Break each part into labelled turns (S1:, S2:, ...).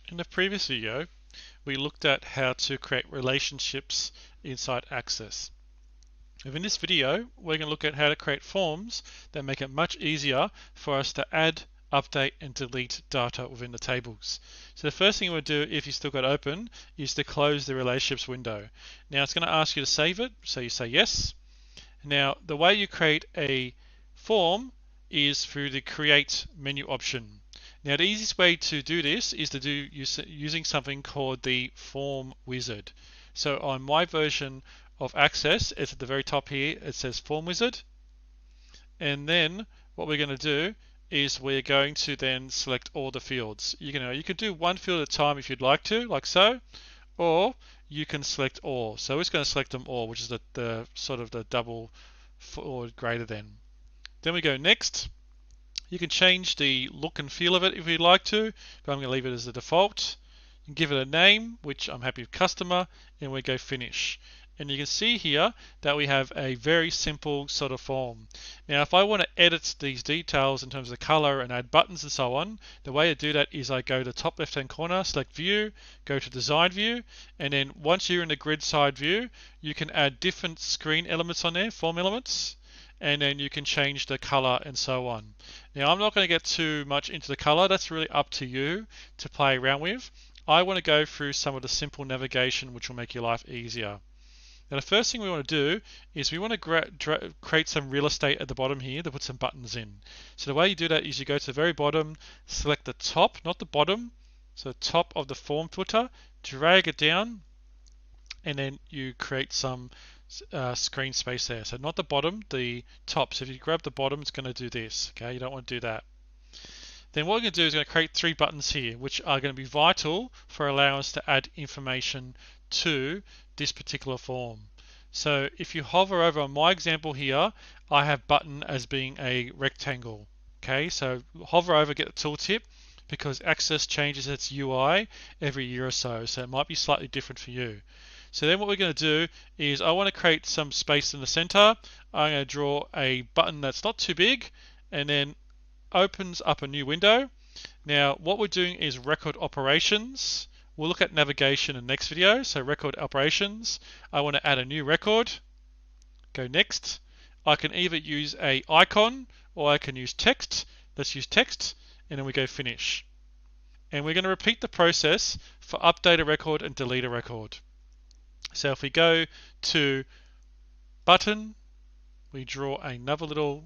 S1: In the previous video, we looked at how to create relationships inside Access. In this video, we're going to look at how to create forms that make it much easier for us to add, update, and delete data within the tables. So the first thing we'll do, if you still got open, is to close the relationships window. Now it's going to ask you to save it, so you say yes. Now the way you create a form is through the create menu option. Now the easiest way to do this is to do using something called the form wizard. So on my version of Access, it's at the very top here, it says form wizard. And then what we're going to do is we're going to then select all the fields. You could do one field at a time if you'd like to, like so, or you can select all. So it's going to select them all, which is the sort of the double or greater than. Then we go next. You can change the look and feel of it if you'd like to, but I'm going to leave it as the default. You can give it a name, which I'm happy with customer, and we go finish. And you can see here that we have a very simple sort of form. Now if I want to edit these details in terms of the color and add buttons and so on, the way to do that is I go to the top left hand corner, select view, go to design view, and then once you're in the grid side view, you can add different screen elements on there, form elements, and then you can change the color and so on. Now I'm not going to get too much into the color, that's really up to you to play around with. I want to go through some of the simple navigation which will make your life easier. Now the first thing we want to do is we want to create some real estate at the bottom here to put some buttons in. So the way you do that is you go to the very bottom, select the top, not the bottom, so top of the form footer, drag it down, and then you create some screen space there. So not the bottom, the top. So if you grab the bottom, it's going to do this. Okay, you don't want to do that. Then what we're going to do is going to create 3 buttons here, which are going to be vital for allowing us to add information to this particular form. So if you hover over on my example here, I have button as being a rectangle. Okay, so hover over, get the tooltip, because Access changes its UI every year or so, so it might be slightly different for you. So then what we're going to do is I want to create some space in the center. I'm going to draw a button that's not too big, and then opens up a new window. Now what we're doing is record operations. We'll look at navigation in the next video. So record operations. I want to add a new record. Go next. I can either use a icon or I can use text. Let's use text, and then we go finish. And we're going to repeat the process for update a record and delete a record. So if we go to button, we draw another little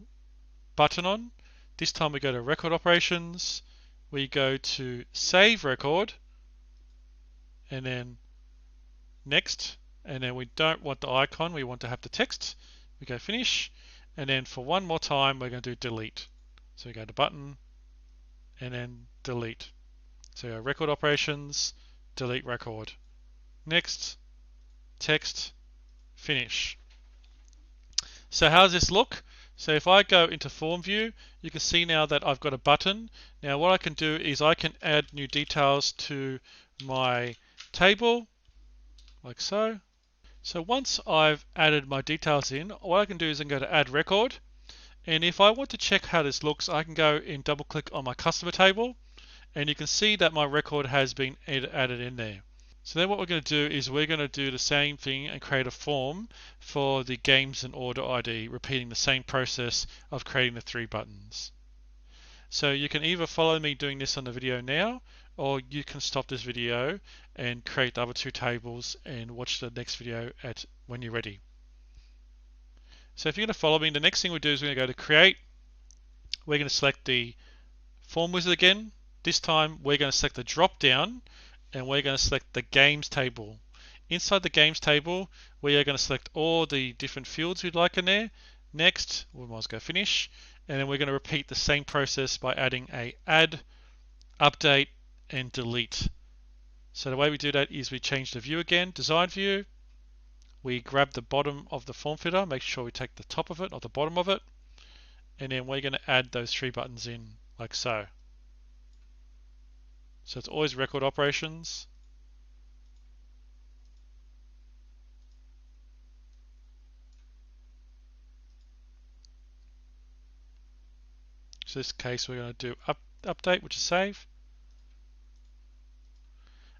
S1: button on. This time we go to record operations, we go to save record, and then next, and then we don't want the icon, we want to have the text. We go finish, and then for one more time we're going to do delete. So we go to button, and then delete. So we go record operations, delete record. Next, text, finish. So how does this look? So if I go into form view, you can see now that I've got a button. Now what I can do is I can add new details to my table, like so. So once I've added my details in, what I can do is I can go to add record. And if I want to check how this looks, I can go and double click on my customer table, and you can see that my record has been added in there. So then what we're going to do is we're going to do the same thing and create a form for the games and order ID, repeating the same process of creating the 3 buttons. So you can either follow me doing this on the video now, or you can stop this video and create the other 2 tables and watch the next video when you're ready. So if you're going to follow me, the next thing we do is we're going to go to create. We're going to select the form wizard again. This time we're going to select the drop down, and we're going to select the games table. Inside the games table, we are going to select all the different fields we'd like in there. Next, we might as well go finish, and then we're going to repeat the same process by adding a add, update, and delete. So the way we do that is we change the view again, design view. We grab the bottom of the form footer, make sure we take the top of it, not the bottom of it, and then we're going to add those 3 buttons in, like so. So it's always record operations, so in this case we're going to do update, which is save,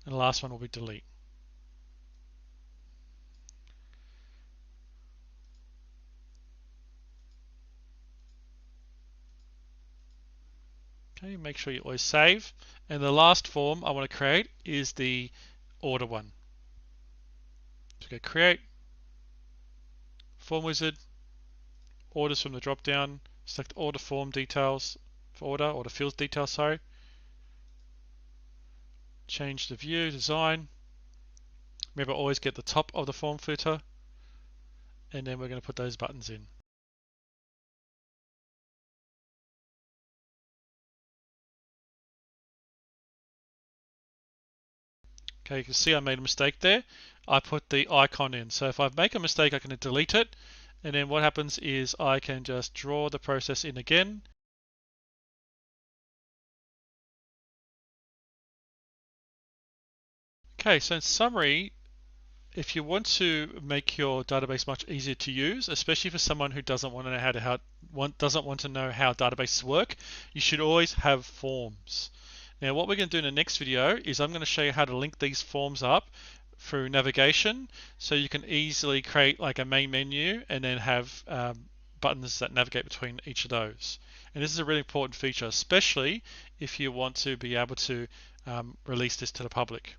S1: and the last one will be delete. Okay, make sure you always save. And the last form I want to create is the order one. So go create, form wizard, orders from the drop down, select order form details for order fields details, sorry. Change the view design. Remember, always get the top of the form footer, and then we're going to put those buttons in. Okay, you can see I made a mistake there. I put the icon in. So if I make a mistake, I can delete it. And then what happens is I can just draw the process in again. Okay, so in summary, if you want to make your database much easier to use, especially for someone who doesn't want to know how databases work, you should always have forms. Now, what we're going to do in the next video is I'm going to show you how to link these forms up through navigation, so you can easily create like a main menu and then have buttons that navigate between each of those. And this is a really important feature, especially if you want to be able to release this to the public.